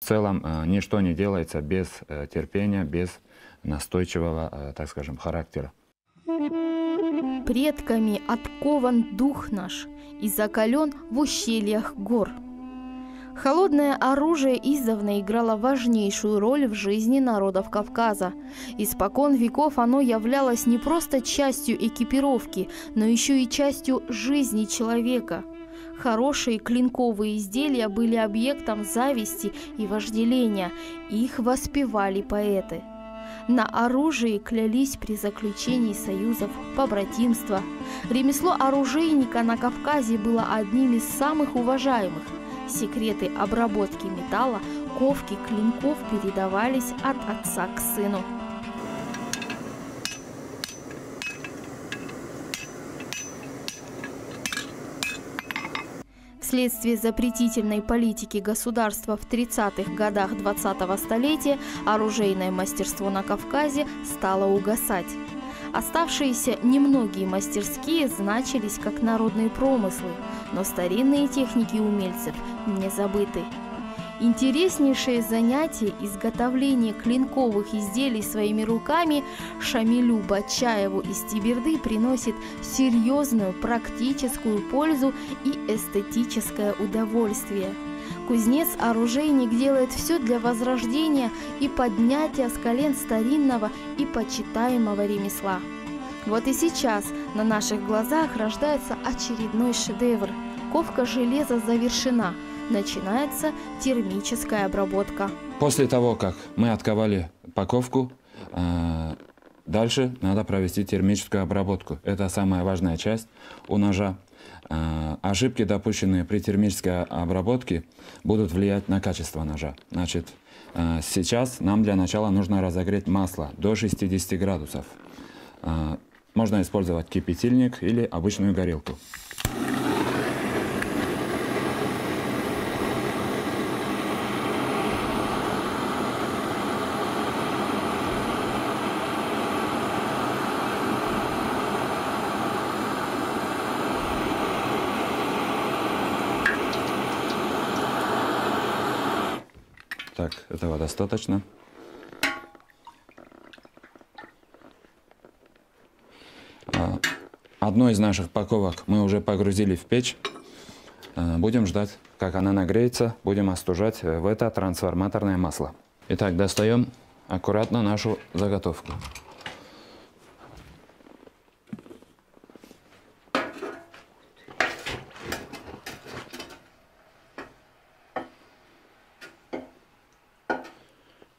целом ничто не делается без терпения, без настойчивого, так скажем, характера. Предками откован дух наш и закален в ущельях гор. Холодное оружие издавна играло важнейшую роль в жизни народов Кавказа. Испокон веков оно являлось не просто частью экипировки, но еще и частью жизни человека. Хорошие клинковые изделия были объектом зависти и вожделения, их воспевали поэты. На оружии клялись при заключении союзов побратимства. Ремесло оружейника на Кавказе было одним из самых уважаемых. Секреты обработки металла, ковки клинков передавались от отца к сыну. Вследствие запретительной политики государства в 30-х годах 20-го столетия оружейное мастерство на Кавказе стало угасать. Оставшиеся немногие мастерские значились как народные промыслы, но старинные техники умельцев не забыты. Интереснейшее занятие изготовления клинковых изделий своими руками Шамилю Батчаеву из Теберды приносит серьезную практическую пользу и эстетическое удовольствие. Кузнец-оружейник делает все для возрождения и поднятия с колен старинного и почитаемого ремесла. Вот и сейчас на наших глазах рождается очередной шедевр. Ковка железа завершена. Начинается термическая обработка. После того, как мы отковали паковку, дальше надо провести термическую обработку. Это самая важная часть у ножа. Ошибки, допущенные при термической обработке, будут влиять на качество ножа. Значит, сейчас нам для начала нужно разогреть масло до 60 градусов. Можно использовать кипятильник или обычную горелку. Так, этого достаточно. Одну из наших паковок мы уже погрузили в печь. Будем ждать, как она нагреется. Будем остужать в это трансформаторное масло. Итак, достаем аккуратно нашу заготовку.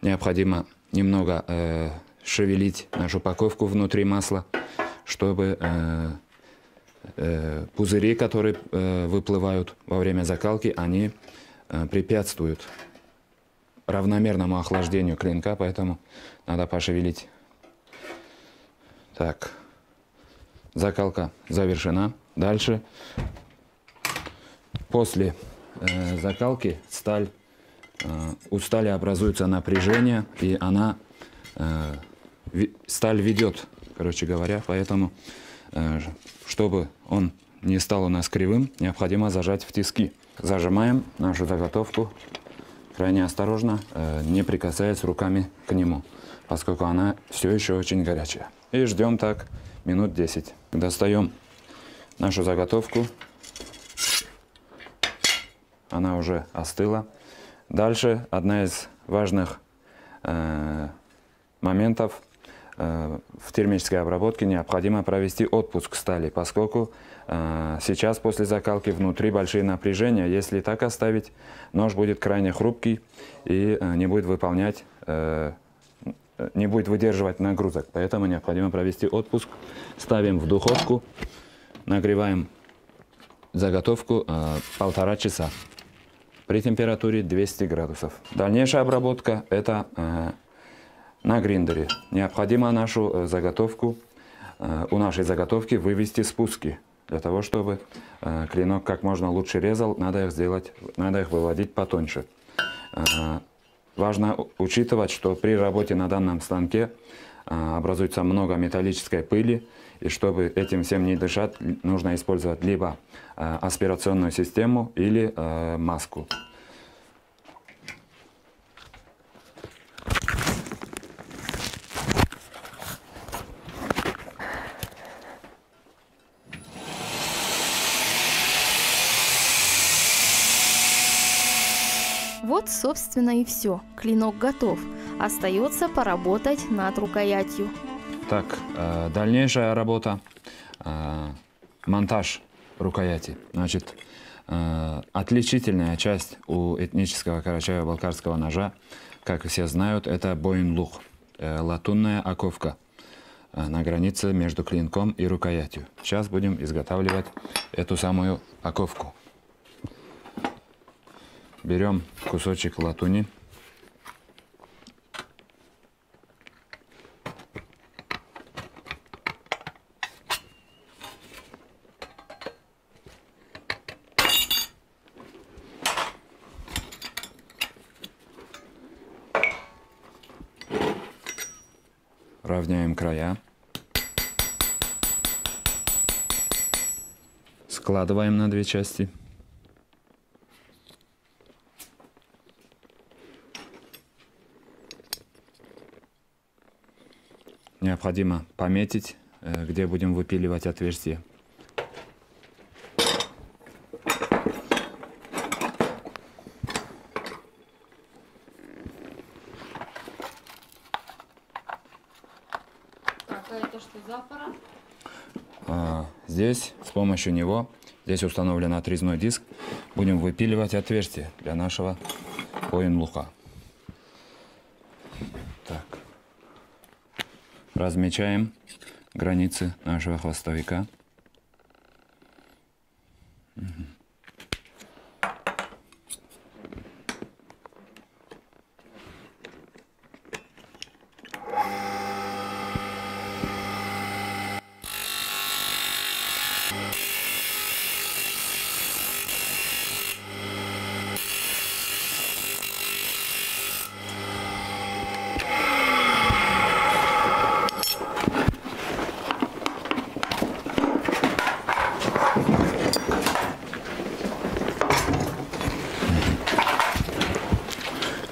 Необходимо немного шевелить нашу упаковку внутри масла, чтобы пузыри, которые выплывают во время закалки, они препятствуют равномерному охлаждению клинка, поэтому надо пошевелить. Так, закалка завершена. Дальше, после закалки, у стали образуется напряжение, и сталь ведет, короче говоря, поэтому, чтобы он не стал у нас кривым, необходимо зажать в тиски. Зажимаем нашу заготовку крайне осторожно, не прикасаясь руками к нему, поскольку она все еще очень горячая. И ждем так минут 10. Достаем нашу заготовку, она уже остыла. Дальше одна из важных моментов в термической обработке: необходимо провести отпуск стали, поскольку сейчас после закалки внутри большие напряжения. Если так оставить, нож будет крайне хрупкий и не будет выдерживать нагрузок. Поэтому необходимо провести отпуск. Ставим в духовку, нагреваем заготовку 1,5 часа при температуре 200 градусов. Дальнейшая обработка – это на гриндере. Необходимо нашу заготовку, у нашей заготовки вывести спуски. Для того, чтобы клинок как можно лучше резал, надо их выводить потоньше. Важно учитывать, что при работе на данном станке образуется много металлической пыли, и чтобы этим всем не дышать, нужно использовать либо аспирационную систему или маску. Вот, собственно, и все. Клинок готов. Остается поработать над рукоятью. Так, дальнейшая работа, монтаж рукояти. Значит, отличительная часть у этнического карачаево-балкарского ножа, как все знают, это боин-лух, латунная оковка на границе между клинком и рукоятью. Сейчас будем изготавливать эту самую оковку. Берем кусочек латуни. Равняем края. Складываем на две части. Необходимо пометить, где будем выпиливать отверстие. Это что за аппарат? Здесь с помощью него, здесь установлен отрезной диск, будем выпиливать отверстие для нашего боин-луха. Так. Размечаем границы нашего хвостовика.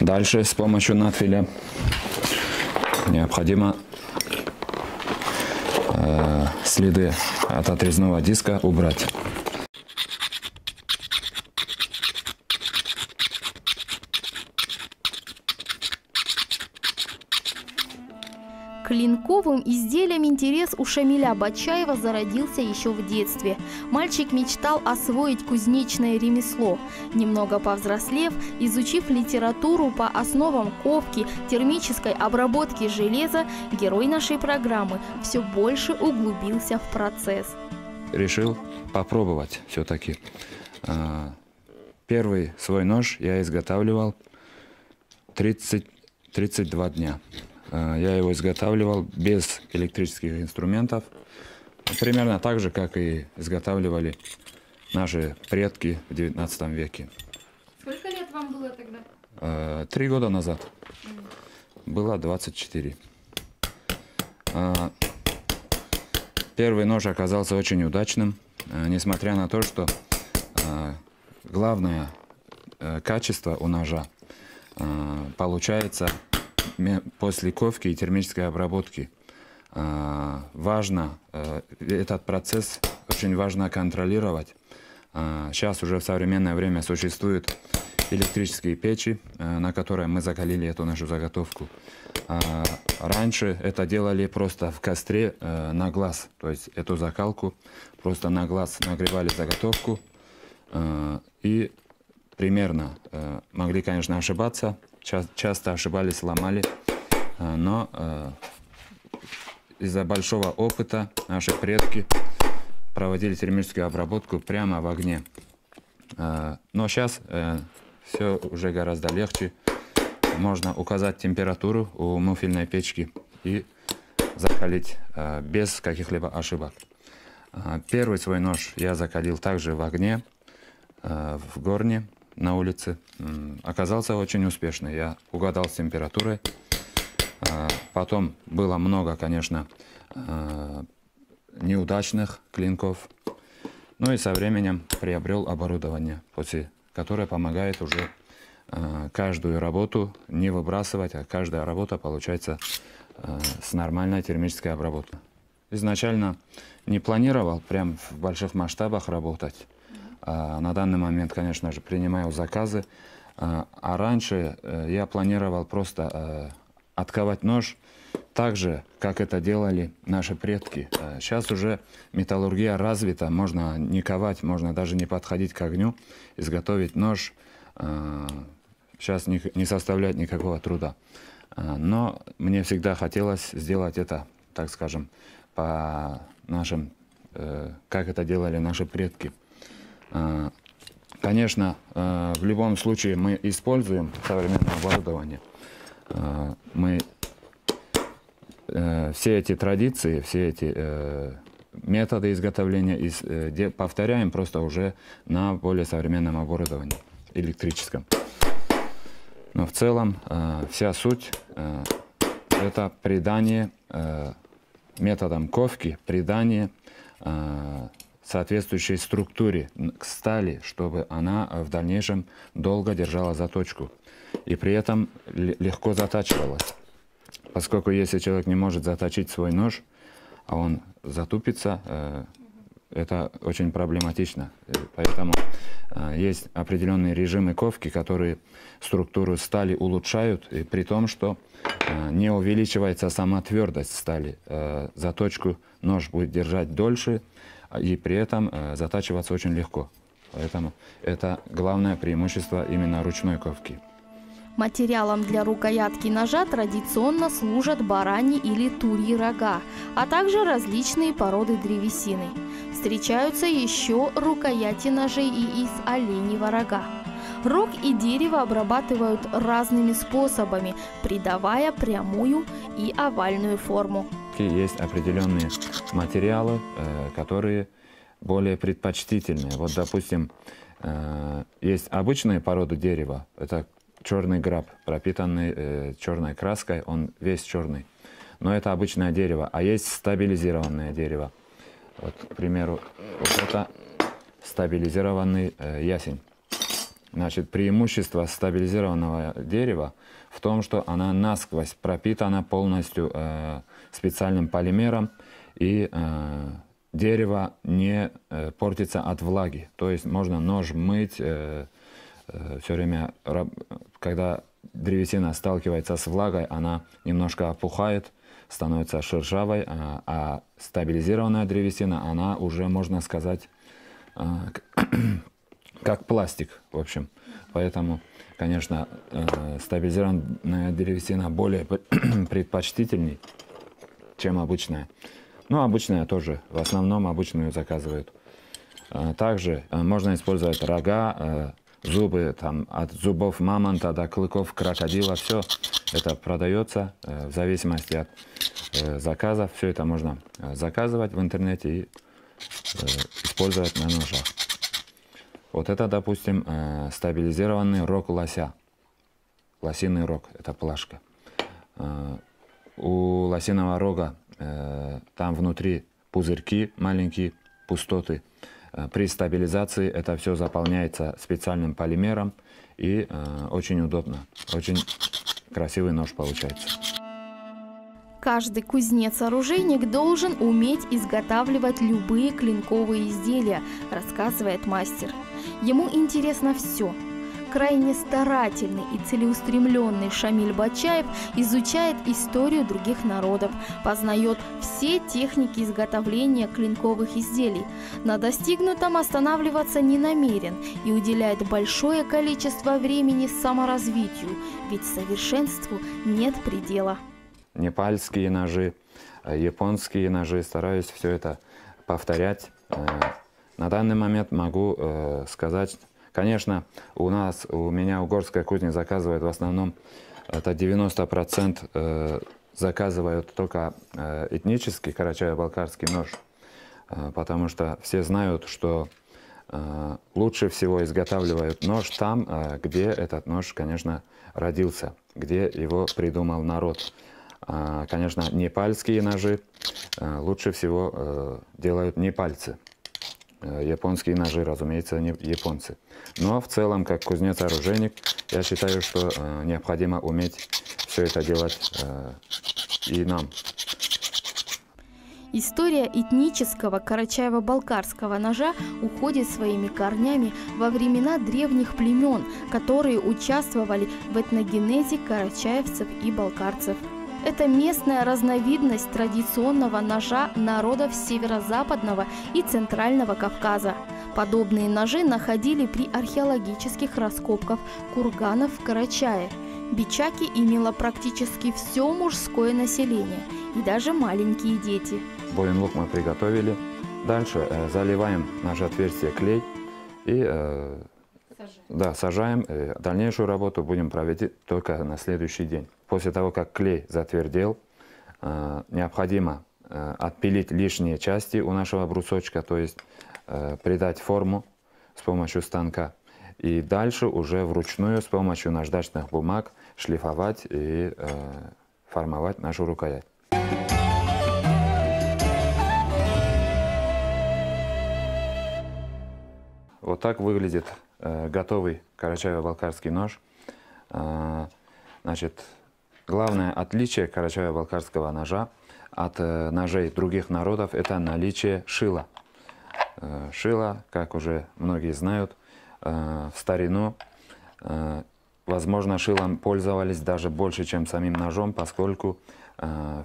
Дальше с помощью надфиля необходимо следы от отрезного диска убрать. Клинковым изделиям интерес у Шамиля Батчаева зародился еще в детстве. Мальчик мечтал освоить кузнечное ремесло. Немного повзрослев, изучив литературу по основам ковки, термической обработки железа, герой нашей программы все больше углубился в процесс. Решил попробовать все-таки. Первый свой нож я изготавливал 32 дня. Я его изготавливал без электрических инструментов, примерно так же, как и изготавливали наши предки в 19 веке. Сколько лет вам было тогда? 3 года назад. Было 24. Первый нож оказался очень удачным, несмотря на то, что главное качество у ножа получается после ковки и термической обработки. Важно, этот процесс очень важно контролировать. Сейчас уже в современное время существуют электрические печи, на которые мы закалили эту нашу заготовку. Раньше это делали просто в костре на глаз, то есть эту закалку просто на глаз нагревали заготовку и примерно могли, конечно, ошибаться. Часто ошибались, ломали, но из-за большого опыта наши предки проводили термическую обработку прямо в огне. Но сейчас все уже гораздо легче. Можно указать температуру у муфельной печки и закалить без каких-либо ошибок. Первый свой нож я закалил также в огне, в горне, на улице. Оказался очень успешный. Я угадал с температурой. Потом было много, конечно, неудачных клинков. Ну и со временем приобрел оборудование, которое помогает уже каждую работу не выбрасывать, а каждая работа получается с нормальной термической обработкой. Изначально не планировал прям в больших масштабах работать. На данный момент, конечно же, принимаю заказы. А раньше я планировал просто отковать нож так же, как это делали наши предки. Сейчас уже металлургия развита, можно не ковать, можно даже не подходить к огню, изготовить нож. Сейчас не составляет никакого труда. Но мне всегда хотелось сделать это, так скажем, по нашим, как это делали наши предки. Конечно, в любом случае мы используем современное оборудование. Мы все эти традиции, все эти методы изготовления повторяем просто уже на более современном оборудовании, электрическом. Но в целом вся суть это придание методом ковки, придание соответствующей структуре к стали, чтобы она в дальнейшем долго держала заточку и при этом легко затачивалась. Поскольку если человек не может заточить свой нож, а он затупится, это очень проблематично. Поэтому есть определенные режимы ковки, которые структуру стали улучшают, и при том, что не увеличивается сама твердость стали. Заточку нож будет держать дольше, и при этом затачиваться очень легко. Поэтому это главное преимущество именно ручной ковки. Материалом для рукоятки ножа традиционно служат бараньи или турьи рога, а также различные породы древесины. Встречаются еще рукояти ножей и из оленьего рога. Рог и дерево обрабатывают разными способами, придавая прямую и овальную форму. Есть определенные материалы, которые более предпочтительные. Вот, допустим, есть обычные породы дерева, это черный граб, пропитанный черной краской, он весь черный. Но это обычное дерево. А есть стабилизированное дерево. Вот, к примеру, вот это стабилизированный ясень. Значит, преимущество стабилизированного дерева в том, что она насквозь пропитана полностью специальным полимером, и дерево не портится от влаги. То есть можно нож мыть все время, когда древесина сталкивается с влагой, она немножко опухает, становится шершавой, а стабилизированная древесина, она уже, можно сказать, как пластик, в общем. Поэтому, конечно, стабилизированная древесина более предпочтительней, чем обычная. Но обычная тоже, в основном обычную заказывают. Также можно использовать рога, зубы, там, от зубов мамонта до клыков крокодила, все это продается в зависимости от заказов. Все это можно заказывать в интернете и использовать на ножах. Вот это, допустим, стабилизированный рог лося. Лосиный рог, это плашка. У лосиного рога там внутри пузырьки маленькие, пустоты. При стабилизации это все заполняется специальным полимером, и очень удобно, очень красивый нож получается. Каждый кузнец-оружейник должен уметь изготавливать любые клинковые изделия, рассказывает мастер. Ему интересно все. Крайне старательный и целеустремленный Шамиль Батчаев изучает историю других народов, познает все техники изготовления клинковых изделий. На достигнутом останавливаться не намерен и уделяет большое количество времени саморазвитию, ведь совершенству нет предела. Непальские ножи, японские ножи, стараюсь все это повторять. На данный момент могу сказать, конечно, у меня угорская кузня заказывает в основном, это 90% заказывают только этнический карачаево-балкарский нож, потому что все знают, что лучше всего изготавливают нож там, где этот нож, конечно, родился, где его придумал народ. Конечно, непальские ножи лучше всего делают непальцы. Японские ножи, разумеется, не японцы. Но в целом, как кузнец-оружейник, я считаю, что необходимо уметь все это делать и нам. История этнического карачаево-балкарского ножа уходит своими корнями во времена древних племен, которые участвовали в этногенезе карачаевцев и балкарцев. Это местная разновидность традиционного ножа народов Северо-Западного и Центрального Кавказа. Подобные ножи находили при археологических раскопках курганов в Карачае. Бичаки имело практически все мужское население и даже маленькие дети. Боин-лук мы приготовили. Дальше заливаем наше отверстие клей и сажаем. Дальнейшую работу будем проводить только на следующий день. После того, как клей затвердел, необходимо отпилить лишние части у нашего брусочка, то есть придать форму с помощью станка. И дальше уже вручную с помощью наждачных бумаг шлифовать и формовать нашу рукоять. Вот так выглядит готовый карачаево-балкарский нож. Значит, главное отличие карачаево-балкарского ножа от ножей других народов – это наличие шила. Шило, как уже многие знают, в старину, возможно, шилом пользовались даже больше, чем самим ножом, поскольку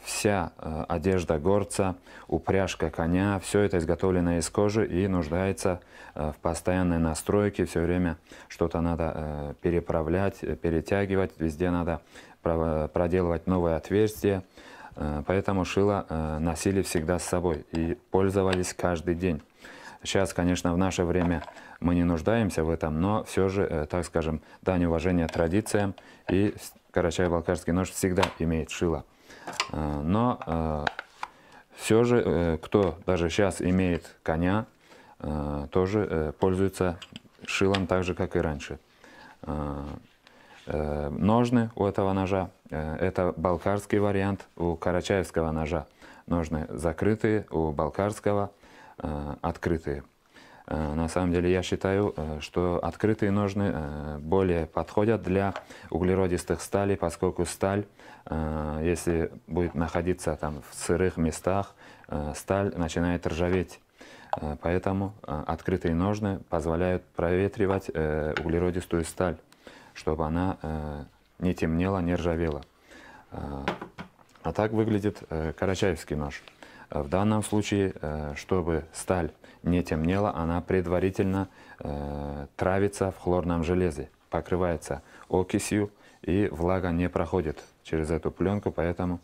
вся одежда горца, упряжка коня, все это изготовлено из кожи и нуждается в постоянной настройке. Все время что-то надо переправлять, перетягивать, везде надо проделывать новые отверстия. Поэтому шило носили всегда с собой и пользовались каждый день. Сейчас, конечно, в наше время мы не нуждаемся в этом, но все же, так скажем, дань уважения традициям, и карачаево-балкарский нож всегда имеет шило. Но все же, кто даже сейчас имеет коня, тоже пользуется шилом так же, как и раньше. Ножны у этого ножа – это балкарский вариант, у карачаевского ножа ножны закрытые, у балкарского открытые. На самом деле я считаю, что открытые ножны более подходят для углеродистых сталей, поскольку сталь, если будет находиться там в сырых местах, сталь начинает ржаветь. Поэтому открытые ножны позволяют проветривать углеродистую сталь, чтобы она не темнела, не ржавела. А так выглядит карачаевский нож. В данном случае, чтобы сталь не темнела, она предварительно травится в хлорном железе, покрывается окисью, и влага не проходит через эту пленку, поэтому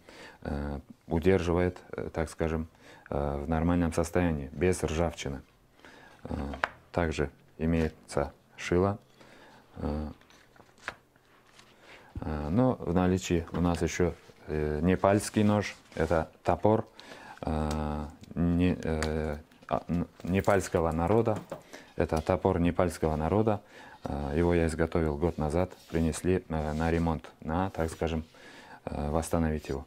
удерживает, так скажем, в нормальном состоянии, без ржавчины. Также имеется шило. Но в наличии у нас еще непальский нож, это топор непальского народа. Это топор непальского народа. Его я изготовил год назад, принесли на ремонт, так скажем, восстановить его.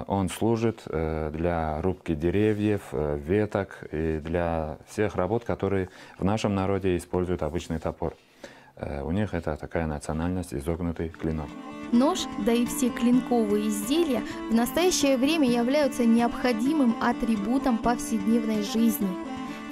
Он служит для рубки деревьев, веток и для всех работ, которые в нашем народе используют обычный топор. У них это такая национальность, изогнутый клинок. Нож, да и все клинковые изделия в настоящее время являются необходимым атрибутом повседневной жизни.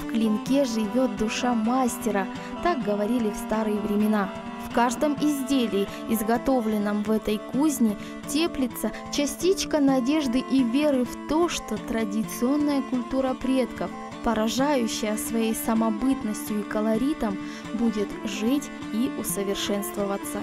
В клинке живет душа мастера, так говорили в старые времена. В каждом изделии, изготовленном в этой кузне, теплится частичка надежды и веры в то, что традиционная культура предков, поражающая своей самобытностью и колоритом, будет жить и усовершенствоваться.